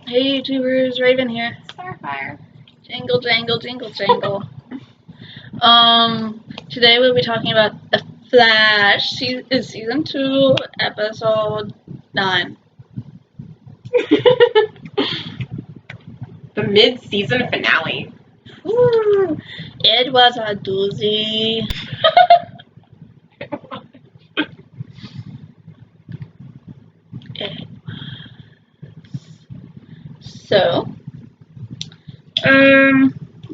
Hey YouTubers, Raven here. Starfire. Jingle jangle, jingle jangle. Today we'll be talking about The Flash, season 2, episode 9. The mid-season finale. Woo! It was a doozy. It was. So,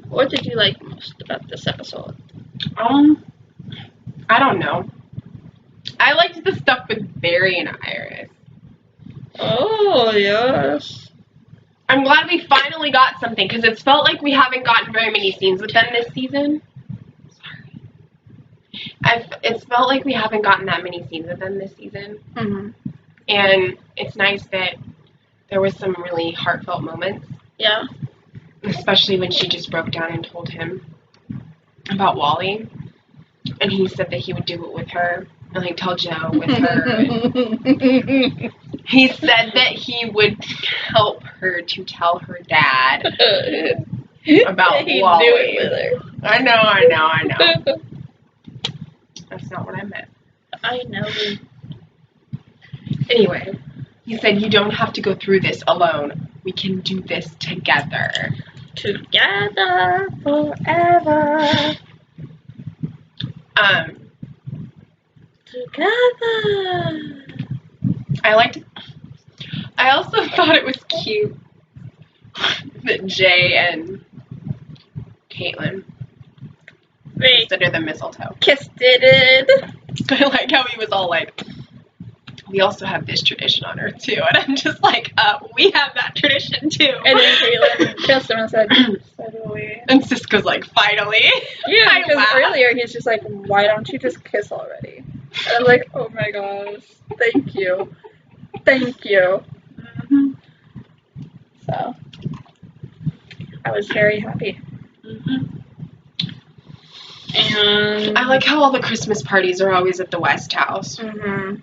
what did you like most about this episode? I don't know. I liked the stuff with Barry and Iris. Oh, yes. I'm glad we finally got something, because it's felt like we haven't gotten very many scenes with them this season. It's felt like we haven't gotten that many scenes with them this season. Mm-hmm. And it's nice that there was some really heartfelt moments. Yeah. Especially when she just broke down and told him about Wally. And he said that he would do it with her. And like tell Joe with her. He said that he would help her to tell her dad about He'd Wally. do it with her. I know. That's not what I meant. I know. Anyway, he said you don't have to go through this alone. We can do this together. Together forever. Together. I also thought it was cute that Jay and Caitlin stood under the mistletoe. Kissed it. I like how he was all like, we also have this tradition on Earth too. And I'm just like, we have that tradition too. And then Caitlin kissed him and said, so do we. And Cisco's like, finally. Yeah, because earlier he's just like, why don't you just kiss already? And I'm like, oh my gosh, thank you. Thank you. Mm-hmm. So, I was very happy. Mm-hmm. And I like how all the Christmas parties are always at the West House. Mm-hmm.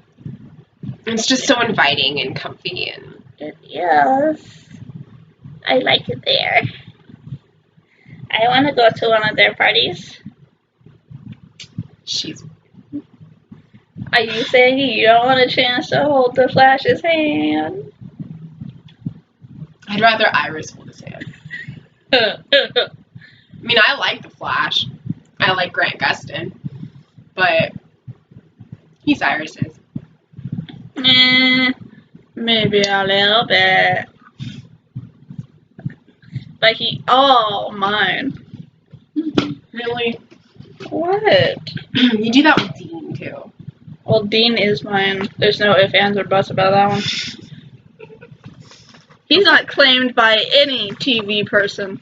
It's just so inviting and comfy. And yes, I like it there. I want to go to one of their parties. Are you saying you don't want a chance to hold the Flash's hand? I'd rather Iris hold his hand. I mean, I like the Flash. I like Grant Gustin. But he's Iris's. Maybe a little bit. But mine. Really? What? You do that with Dean, too. Well, Dean is mine. There's no ifs, ands, or buts about that one. He's not claimed by any TV person.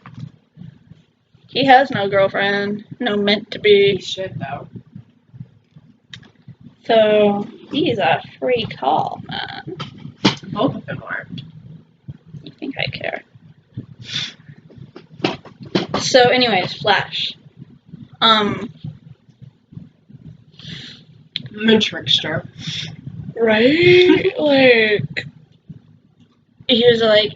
He has no girlfriend. No meant to be. He should, though. So, he's a free call, man. Both of them are. You think I care? So, anyways, Flash. The trickster. Right? Like, he was like,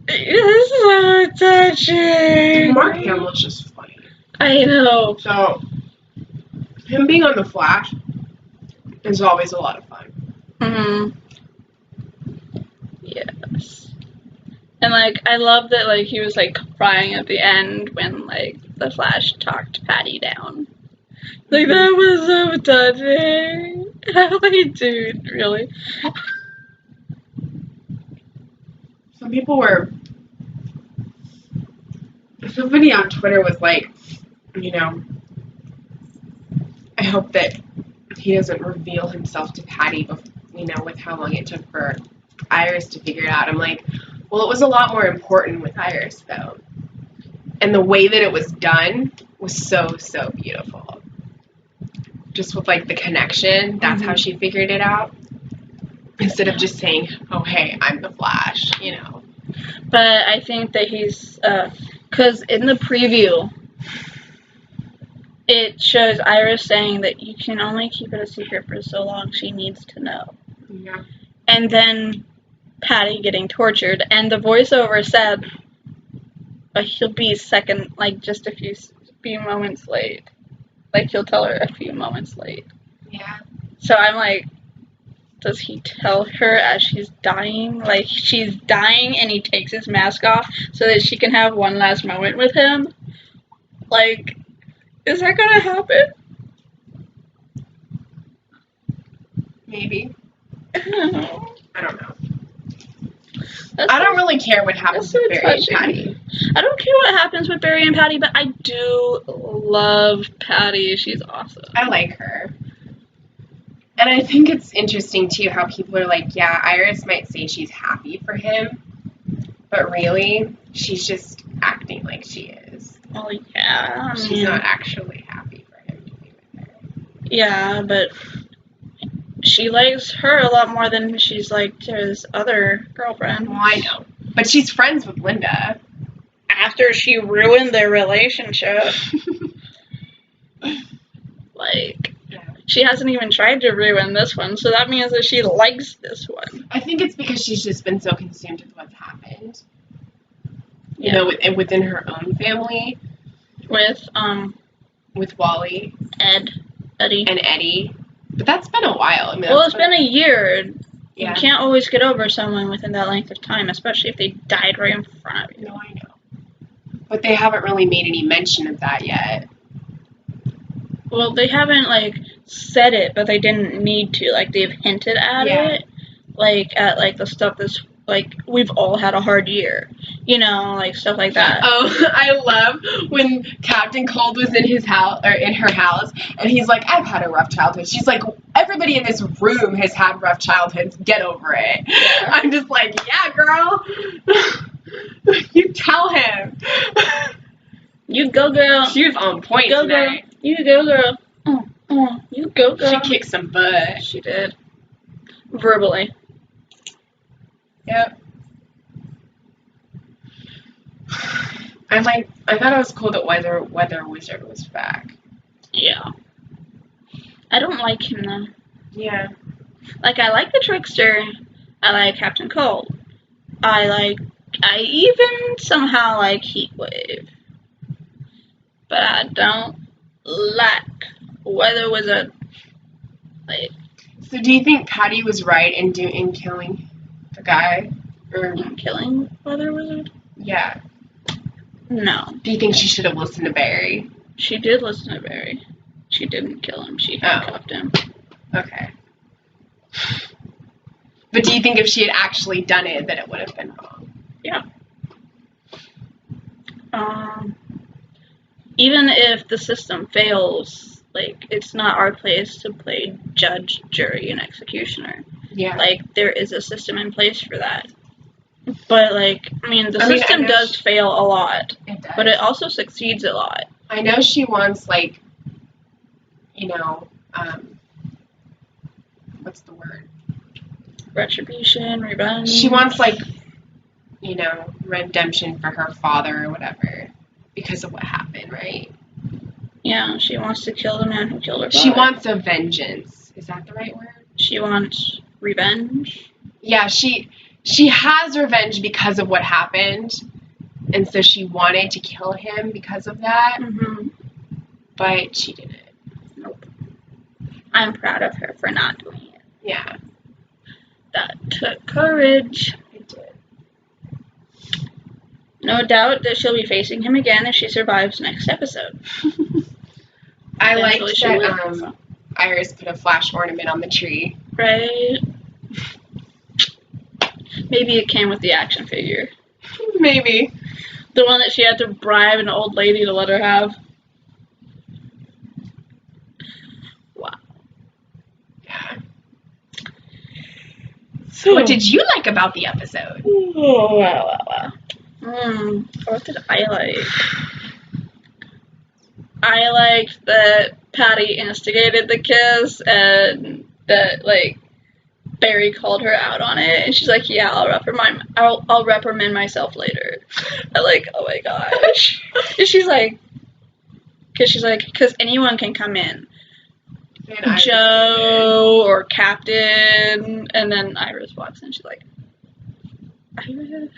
this is so touching. Mark Hamill's just funny. I know. So, him being on The Flash is always a lot of fun. Mm-hmm. Yes. And, like, I love that, like, he was, like, crying at the end when, like, the Flash talked Patty down. Like, that was so touching. I'm like, dude, really? Somebody on Twitter was like, I hope that he doesn't reveal himself to Patty, with how long it took for Iris to figure it out. I'm like, well, it was a lot more important with Iris, though. And the way that it was done was so, so beautiful. Just with, like, the connection, that's how she figured it out. Instead of just saying, oh, hey, I'm the Flash, But I think that he's, because in the preview, it shows Iris saying that you can only keep it a secret for so long, she needs to know. Yeah. and then Patty getting tortured, and the voiceover said, but he'll be second, like just a few moments late. Like he'll tell her a few moments late. Yeah. So I'm like, does he tell her as she's dying? Like she's dying and he takes his mask off so that she can have one last moment with him? Like, is that gonna happen? Maybe. No. I don't know. That's I don't really care what happens so with Barry and touching. Patty. I don't care what happens with Barry and Patty, but I do love Patty. She's awesome. I like her. And I think it's interesting, too, how people are like, yeah, Iris might say she's happy for him, but really, she's just acting like she is. Well, yeah. I She's mean, not actually happy for him to be with her. yeah, but she likes her a lot more than she's liked his other girlfriend. Well, I know. But she's friends with Linda. After she ruined their relationship. Like, Yeah. she hasn't even tried to ruin this one, so that means that she likes this one. I think it's because she's just been so consumed with what's happened. You Yeah. know, within her own family, With Wally Eddie. and Eddie. But that's been a while. I mean, Well, it's been a year. Yeah. You can't always get over someone within that length of time, especially if they died right in front of you. No, I know. But they haven't really made any mention of that yet. Well, they haven't, like, said it, but they didn't need to. Like, they've hinted at it. Like, at, like, the stuff that's, like, we've all had a hard year. You know, like, stuff like that. Oh, I love when Captain Cold was in his house or in her house, and he's like, "I've had a rough childhood." She's like, "Everybody in this room has had rough childhoods. Get over it." Yeah. I'm just like, "Yeah, girl." You tell him. You go, girl. She was on point Go, girl. tonight. You go, girl. You go, girl. She kicked some butt. She did. Verbally. Yep. I thought it was cool that Weather Wizard was back. Yeah. I don't like him, though. Yeah. Like, I like the Trickster. I like Captain Cold. I even somehow like Heatwave. But I don't like Weather Wizard. Like, So do you think Patty was right in killing the guy? Or killing Weather Wizard? yeah. No. Do you think she should have listened to Barry? She did listen to Barry. She didn't kill him. She handcuffed him. Okay. But do you think if she had actually done it, that it would have been wrong? Yeah. Even if the system fails, like, it's not our place to play judge, jury, and executioner. Yeah. Like, there is a system in place for that. But, like, I mean, the system does fail a lot. It does. But it also succeeds a lot. I know she wants, like, you know, what's the word? Retribution, revenge. She wants, like, you know, redemption for her father or whatever because of what happened, right? Yeah, she wants to kill the man who killed her father. She wants a vengeance. Is that the right word? She wants revenge. Yeah, she has revenge because of what happened, and so she wanted to kill him because of that, Mm-hmm. but she didn't. Nope. I'm proud of her for not doing it. Yeah. That took courage. It did. No doubt that she'll be facing him again if she survives next episode. I liked Eventually she that will. Iris put a flash ornament on the tree. Right? Maybe it came with the action figure. Maybe. The one that she had to bribe an old lady to let her have. Wow. Yeah. So, what did you like about the episode? Oh, wow. What did I like? I liked that Patty instigated the kiss and that, like, Barry called her out on it, and she's like, "Yeah, I'll reprimand myself later." I'm like, oh my gosh. And she's like, because anyone can come in. And Iris Joe or Captain, and then Iris walks in. She's like, Iris.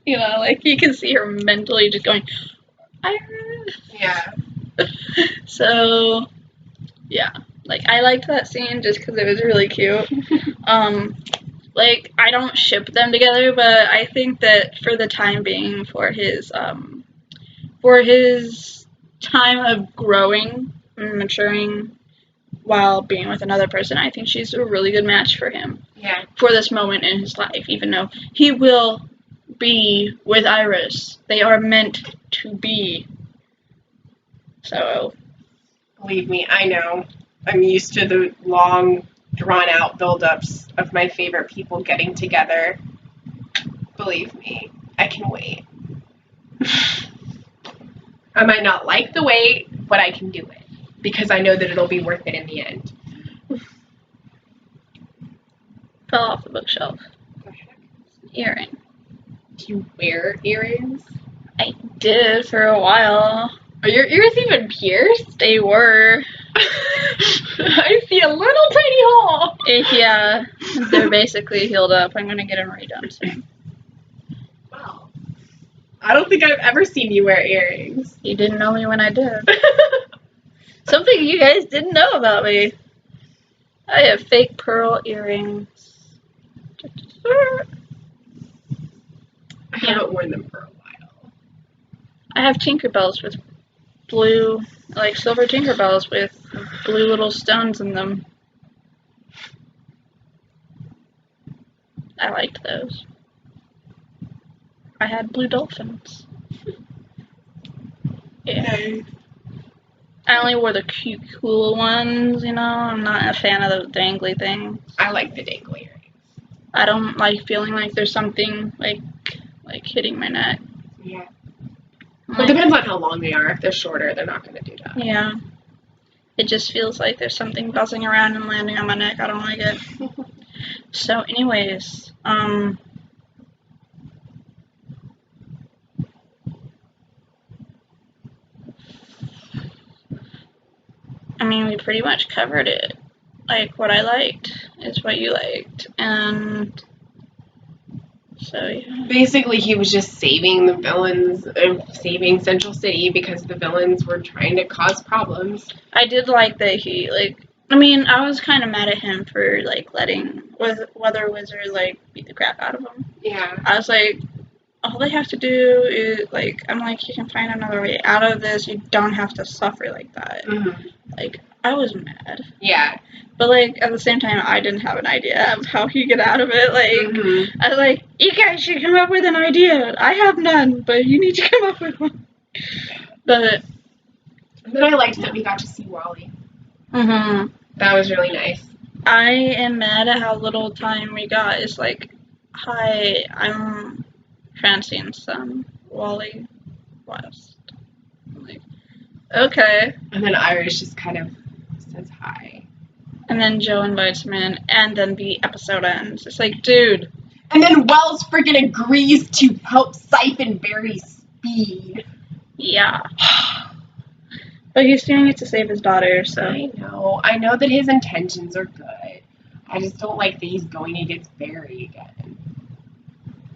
You know, like you can see her mentally just going, Iris. Yeah. So, yeah, like I liked that scene just because it was really cute. Like I don't ship them together, but I think that for the time being, for his time of growing and maturing while being with another person, I think she's a really good match for him. Yeah. For this moment in his life, even though he will be with Iris. They are meant to be. So. Believe me, I know. I'm used to the long, drawn-out build-ups of my favorite people getting together. Believe me, I can wait. I might not like the wait, but I can do it. Because I know that it'll be worth it in the end. Fell off the bookshelf. Earring. Do you wear earrings? I did for a while. Are your ears even pierced? They were. I see a little tiny hole. Yeah, they're basically healed up. I'm gonna get them redone soon. Wow. I don't think I've ever seen you wear earrings. You didn't know me when I did. Something you guys didn't know about me. I have fake pearl earrings. I haven't worn them for a while. I have Tinkerbells with blue, like silver Tinkerbells with blue little stones in them. I liked those. I had blue dolphins. Yeah. Nice. I only wore the cute, cool ones, you know. I'm not a fan of those dangly things. I like the dangly earrings. I don't like feeling like there's something like hitting my neck. Yeah. Like, Well, it depends on how long they are. If they're shorter, they're not going to do that. Yeah. It just feels like there's something buzzing around and landing on my neck. I don't like it. So, anyways, I mean, we pretty much covered it. Like, what I liked is what you liked. And so, yeah. Basically, he was just saving the villains, saving Central City because the villains were trying to cause problems. I did like that he, like, I mean, I was kind of mad at him for, like, letting Weather Wizard, like, beat the crap out of him. Yeah. I was like, all they have to do is, like, I'm like, you can find another way out of this. You don't have to suffer like that. Mm-hmm. Like, I was mad. Yeah. But, like, at the same time, I didn't have an idea of how he get out of it. Like, Mm-hmm. I was like, you guys should come up with an idea. I have none, but you need to come up with one. But. And then I liked that we got to see Wally. Mm-hmm. That was really nice. I am mad at how little time we got. It's like, hi, I'm Francine's son, Wally West. I'm like, okay. And then Iris just kind of says hi. And then Joe invites him in, and then the episode ends. It's like, dude. And then Wells freaking agrees to help siphon Barry's speed. Yeah. But he's doing it to save his daughter, so. I know that his intentions are good. I just don't like that he's going against Barry again.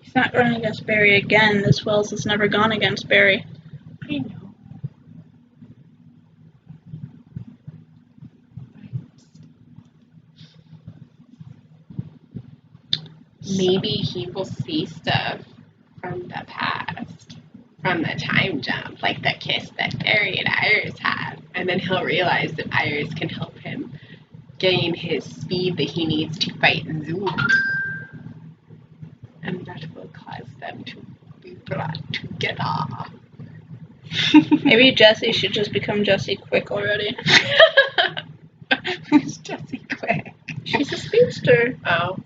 He's not going against Barry again. This Wells has never gone against Barry. I know. Maybe he will see stuff from the past, from the time jump, like the kiss that Barry and Iris had. And then he'll realize that Iris can help him gain his speed that he needs to fight Zoom. And that will cause them to be brought together. Maybe Jessie should just become Jessie Quick already. Who's Jessie Quick? She's a speedster. Oh.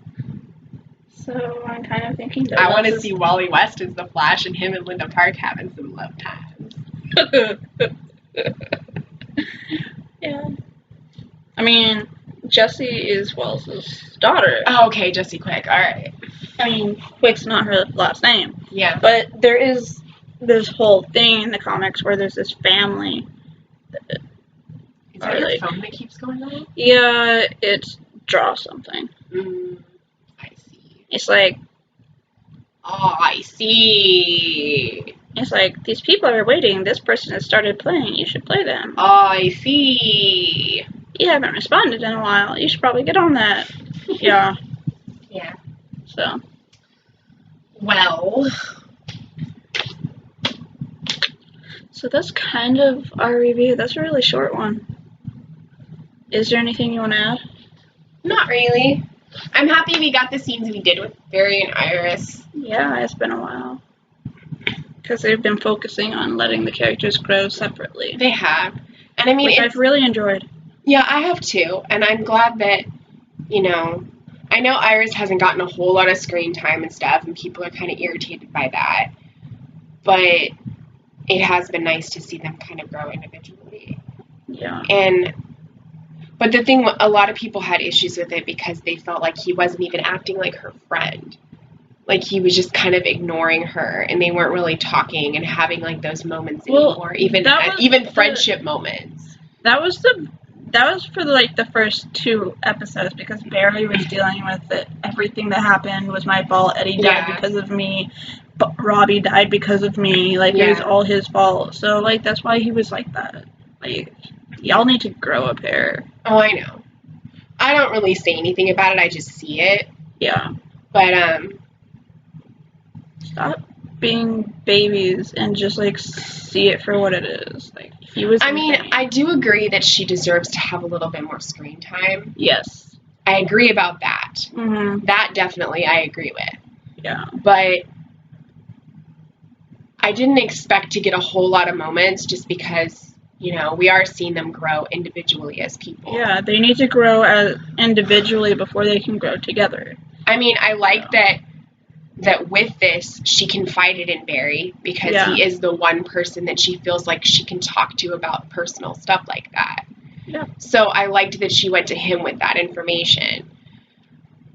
So I'm kind of thinking that I want to see Wally West as the Flash and him and Linda Park having some love times. Yeah. I mean, Jessie is Wells' daughter. Oh, okay, Jessie Quick. All right. I mean, Quick's not her last name. Yeah. But there is this whole thing in the comics where there's this family. that your phone that keeps going on? Yeah, it's draw something. I see. It's like, oh, I see. It's like, these people are waiting. This person has started playing. You should play them. Oh, I see. You haven't responded in a while. You should probably get on that. Yeah. Yeah. So. Well. So that's kind of our review. That's a really short one. Is there anything you want to add? Not really. I'm happy we got the scenes we did with Barry and Iris. Yeah, it's been a while. Because they've been focusing on letting the characters grow separately. They have. And I mean, which I've really enjoyed. Yeah, I have too. And I'm glad that, you know, I know Iris hasn't gotten a whole lot of screen time and stuff, and people are kind of irritated by that. But it has been nice to see them kind of grow individually. Yeah. But the thing, a lot of people had issues with it because they felt like he wasn't even acting like her friend. Like, he was just kind of ignoring her, and they weren't really talking and having, like, those moments anymore, even friendship moments. That was for, like, the first 2 episodes, because Barry was dealing with it. Everything that happened was my fault. Eddie died because of me. Robbie died because of me. Like, it was all his fault. So, like, that's why he was like that. Like, y'all need to grow a pair. Oh, I know. I don't really say anything about it. I just see it. Yeah. But, stop being babies and just, like, see it for what it is. Like, he was insane. I do agree that she deserves to have a little bit more screen time. Yes. I agree about that. Mm-hmm. That definitely I agree with. Yeah. But I didn't expect to get a whole lot of moments just because, you know, we are seeing them grow individually as people. Yeah, they need to grow as individually before they can grow together. I mean, I like that with this, she confided in Barry because he is the one person that she feels like she can talk to about personal stuff like that. Yeah. So I liked that she went to him with that information.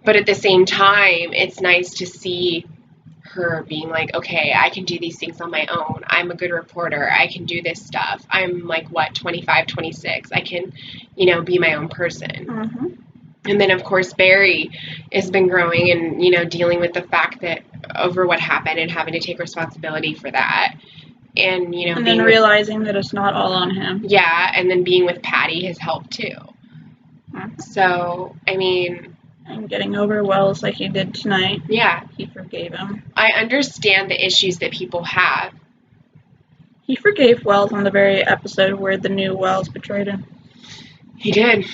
But at the same time, it's nice to see her being like, okay, I can do these things on my own. I'm a good reporter. I can do this stuff. I'm like, 25, 26. I can, you know, be my own person. Mm-hmm. And then, of course, Barry has been growing and, you know, dealing with the fact that over what happened and having to take responsibility for that. And, you know, and then realizing that it's not all on him. Yeah, and then being with Patty has helped too. Mm-hmm. So, I mean... And getting over Wells like he did tonight. Yeah. He forgave him. I understand the issues that people have. He forgave Wells on the very episode where the new Wells betrayed him. He did.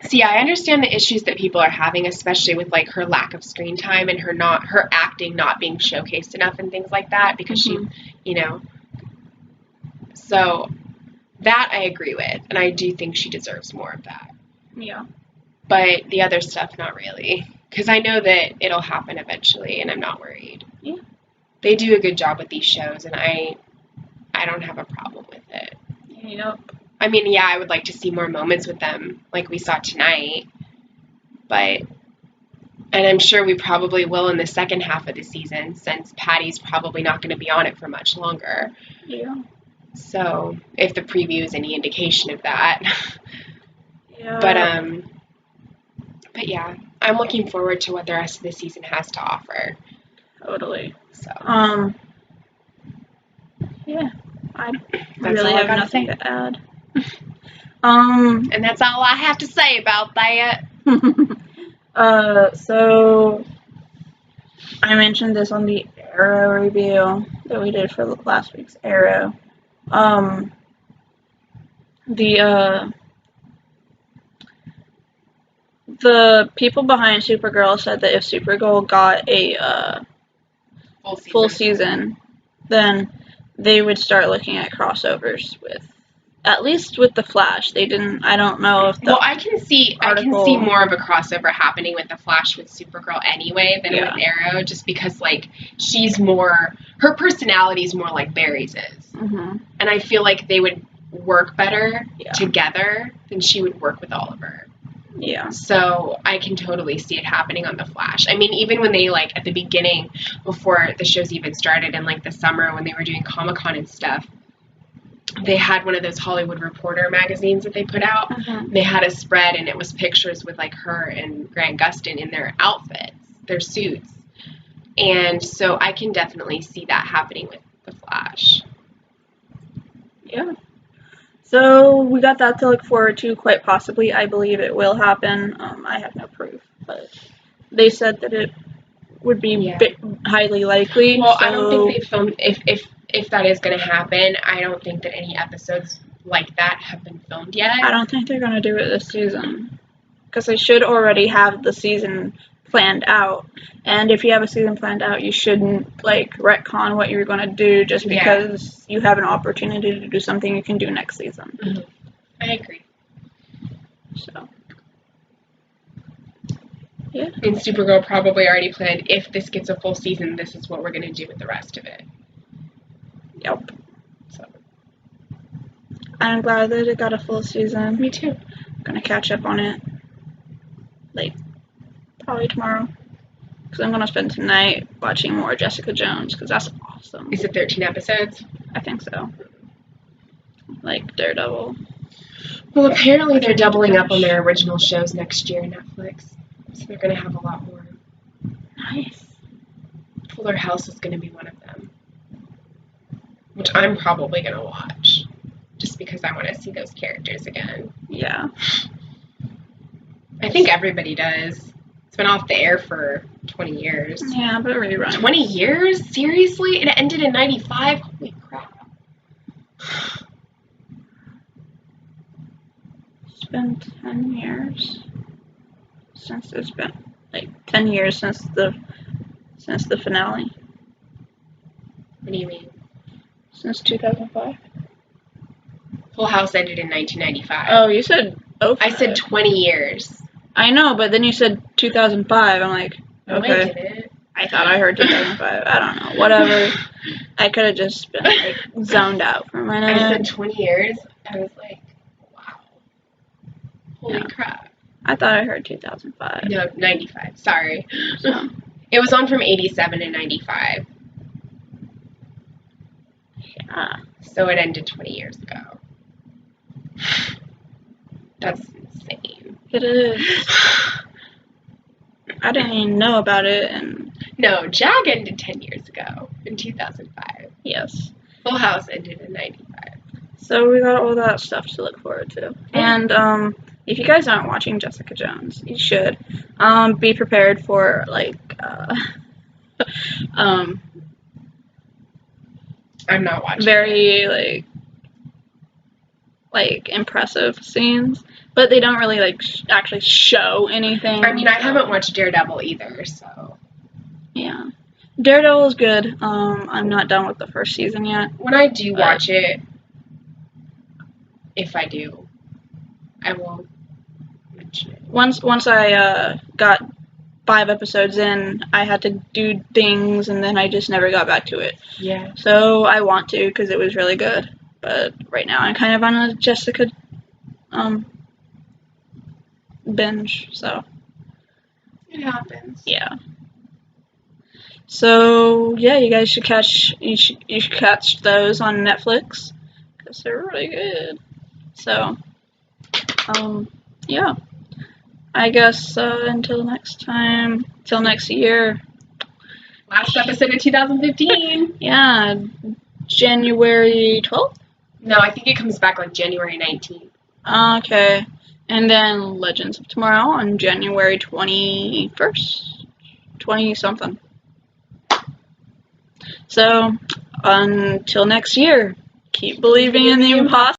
See, I understand the issues that people are having, especially with, like, her lack of screen time and her acting not being showcased enough and things like that because she, you know. So, that I agree with, and I do think she deserves more of that. Yeah. But the other stuff, not really. Because I know that it'll happen eventually, and I'm not worried. Yeah. They do a good job with these shows, and I don't have a problem with it. Yep. I mean, yeah, I would like to see more moments with them, like we saw tonight. And I'm sure we probably will in the second half of the season, since Patty's probably not going to be on it for much longer. Yeah. So, if the preview is any indication of that. Yeah. But yeah, I'm looking forward to what the rest of the season has to offer. Totally. So. Yeah. I That's really all I have gotta nothing say. to add. And that's all I have to say about that. So I mentioned this on the Arrow review that we did for last week's Arrow. The people behind Supergirl said that if Supergirl got a full season, then they would start looking at crossovers with, at least with the Flash. They didn't. I don't know if the Well, I can see more of a crossover happening with the Flash with Supergirl anyway than with Arrow, just because like her personality is more like Barry's is, and I feel like they would work better together than she would work with Oliver. Yeah. So I can totally see it happening on the Flash. I mean, even when they, like, at the beginning, before the shows even started in, like, the summer when they were doing Comic-Con and stuff, they had one of those Hollywood Reporter magazines that they put out. They had a spread, and it was pictures with like her and Grant Gustin in their outfits, their suits. And so I can definitely see that happening with The Flash. Yeah. So we got that to look forward to, quite possibly. I believe it will happen. I have no proof, but they said that it would be highly likely. Well, so I don't think they filmed, if that is going to happen, I don't think that any episodes like that have been filmed yet. I don't think they're going to do it this season, because they should already have the season planned out. And if you have a season planned out, you shouldn't like retcon what you're going to do just because you have an opportunity to do something you can do next season. Mm-hmm. I agree. So, yeah. And Supergirl probably already planned, if this gets a full season, this is what we're going to do with the rest of it. Yep. So, I'm glad that it got a full season. Me too. I'm going to catch up on it, like, probably tomorrow. Because I'm going to spend tonight watching more Jessica Jones, because that's awesome. Is it 13 episodes? I think so. Like Daredevil. Well, apparently they're doubling up on their original shows next year, Netflix. So they're going to have a lot more. Nice. Fuller House is going to be one of them. Which I'm probably going to watch. Just because I want to see those characters again. Yeah. I think everybody does. It's been off the air for 20 years. Yeah, but reruns. 20 years? Seriously? It ended in 95? Holy crap. It's been 10 years since it's been, like, 10 years since the finale. What do you mean? Since 2005. Full House ended in 1995. Oh, you said 05. I said 20 years. I know, but then you said 2005. I'm like, okay. No, I didn't. I thought I heard 2005. I don't know. Whatever. I could have just been, like, zoned out for a minute. I said 20 years. I was like, wow. Holy crap. I thought I heard 2005. No, 95. Sorry. So. It was on from 87 to 95. Yeah. So it ended 20 years ago. That's insane. It is. I didn't even know about it. And no, JAG ended 10 years ago in 2005. Yes. Full House ended in 95. So we got all that stuff to look forward to. And if you guys aren't watching Jessica Jones, you should. Be prepared for like I'm not watching. Very like impressive scenes, but they don't really like actually show anything. I mean, I haven't watched Daredevil either, so. Yeah. Daredevil is good. I'm not done with the first season yet. When I do watch it, if I do, I will mention it. Once I got 5 episodes in, I had to do things, and then I just never got back to it. Yeah. So I want to, because it was really good. But right now I'm kind of on a Jessica binge, so. It happens. Yeah. So yeah, you guys should catch those on Netflix because they're really good. So yeah, I guess until next time, till next year. Last episode of 2015. Yeah, January 12th. No, I think it comes back like January 19th. Okay, and then Legends of Tomorrow on January 21st, 20-something. So, until next year, keep believing in the impossible.